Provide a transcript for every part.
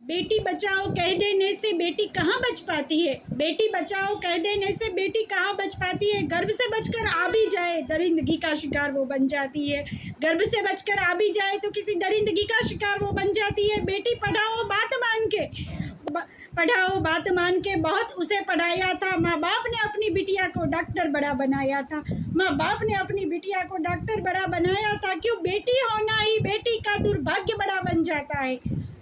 बेटी बचाओ कह देने से बेटी कहाँ बच पाती है। बेटी बचाओ कह देने से बेटी कहाँ बच पाती है। गर्भ से बचकर आ भी जाए दरिंदगी का शिकार वो बन जाती है। गर्भ से बचकर आ भी जाए तो किसी दरिंदगी का शिकार वो बन जाती है। बेटी पढ़ाओ बात मान के, पढ़ाओ बात मान के बहुत उसे पढ़ाया था। माँ बाप ने अपनी बिटिया को डॉक्टर बड़ा बनाया था। माँ बाप ने अपनी बिटिया को डॉक्टर बड़ा बनाया था। क्यों बेटी होना ही बेटी का दुर्भाग्य बड़ा बन जाता है।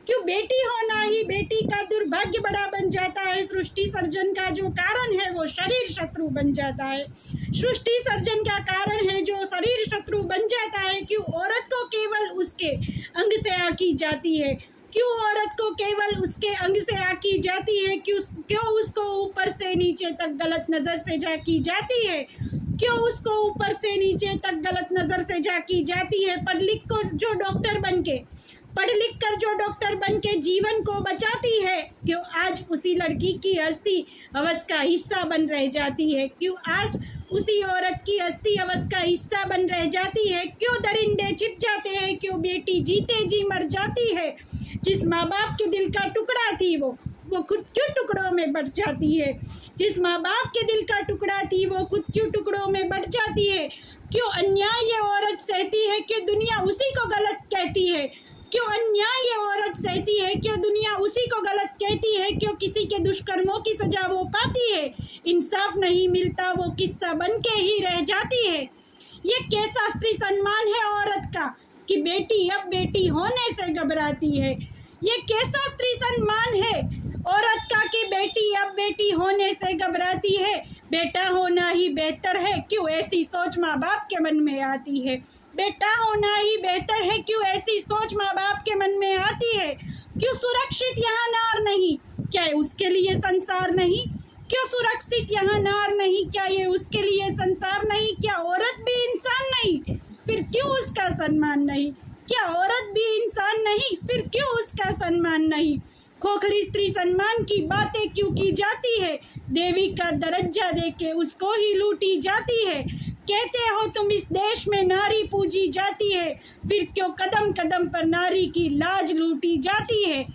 क्यों बेटी होना ही बेटी का दुर्भाग्य बड़ा बन जाता है। सृष्टि सर्जन का जो कारण है वो शरीर शत्रु बन जाता है। सृष्टि सर्जन का कारण है जो शरीर शत्रु बन जाता है। क्यों औरत को केवल उसके अंग से आकी जाती है। क्यों औरत को केवल उसके अंग से आकी जाती है। क्यों उसको ऊपर से नीचे तक गलत नज़र से झांकी जाती है। क्यों उसको ऊपर से नीचे तक गलत नज़र से झांकी जाती है। पढ़ लिख कर जो डॉक्टर बन के जीवन को बचाती है। क्यों आज उसी लड़की की अस्थि हवस का हिस्सा बन रह जाती है। क्यों आज उसी औरत की अस्थि हवस का हिस्सा बन रह जाती है। क्यों दरिंदे छिप जाते हैं। क्यों बेटी जीते जी मर जाती है। जिस माँ बाप के दिल का टुकड़ा थी वो खुद क्यों टुकड़ों में बट जाती है। जिस माँ बाप के दिल का टुकड़ा थी वो खुद क्यों टुकड़ों में बट जाती है। क्यों अन्याय ये औरत सहती है। क्यों दुनिया उसी को गलत कहती है। क्यों अन्याय ये औरत सहती है। क्यों दुनिया उसी को गलत कहती है। क्यों किसी के दुष्कर्मों की सजा वो पाती है। इंसाफ नहीं मिलता वो किस्सा बन के ही रह जाती है। ये कैसा स्त्री सम्मान है औरत का कि बेटी अब बेटी होने से घबराती है। ये कैसा स्त्री सम्मान है औरत का कि बेटी अब बेटी होने से घबराती है। बेटा होना ही बेहतर है क्यों ऐसी सोच माँ बाप के मन में आती है। बेटा होना ही बेहतर है क्यों ऐसी सोच माँ बाप के मन में आती है। क्यों सुरक्षित यहाँ नार नहीं क्या उसके लिए संसार नहीं। क्यों सुरक्षित यहाँ नार नहीं क्या ये उसके लिए संसार नहीं। क्या औरत भी इंसान नहीं फिर क्यों उसका सम्मान नहीं। क्या औरत भी इंसान नहीं फिर क्यों उसका सम्मान नहीं। खोखली स्त्री सम्मान की बातें क्यों की जाती है। देवी का दर्जा देके उसको ही लूटी जाती है। कहते हो तुम इस देश में नारी पूजी जाती है फिर क्यों कदम कदम पर नारी की लाज लूटी जाती है।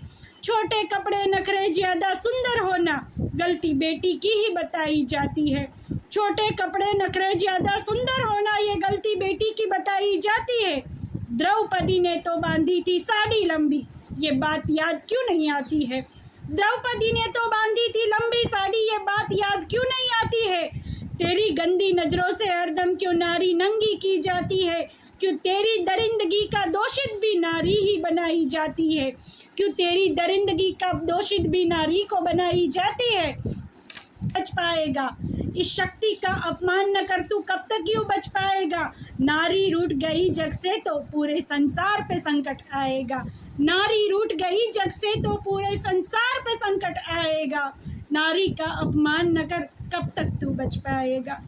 छोटे कपड़े नखरे ज़्यादा सुंदर होना गलती बेटी की ही बताई जाती है। छोटे कपड़े नखरे ज़्यादा सुंदर होना ये गलती बेटी की बताई जाती है। द्रौपदी ने तो बांधी थी साड़ी लंबी ये बात याद क्यों नहीं आती है। द्रौपदी ने तो बांधी थी लंबी साड़ी ये बात याद क्यों नहीं आती है। तेरी गंदी नज़रों से हरदम क्यों नारी नंगी की जाती है। क्यों तेरी दरिंदगी का दोषित भी नारी ही बनाई जाती है। क्यों तेरी दरिंदगी का दोषित भी नारी को बनाई जाती है। बच पाएगा इस शक्ति का अपमान न कर तू कब तक यूँ बच पाएगा। नारी रूठ गई जग से तो पूरे संसार पे संकट आएगा। नारी रूठ गई जग से तो पूरे संसार पे संकट आएगा। नारी का अपमान न कर कब तक तू बच पाएगा।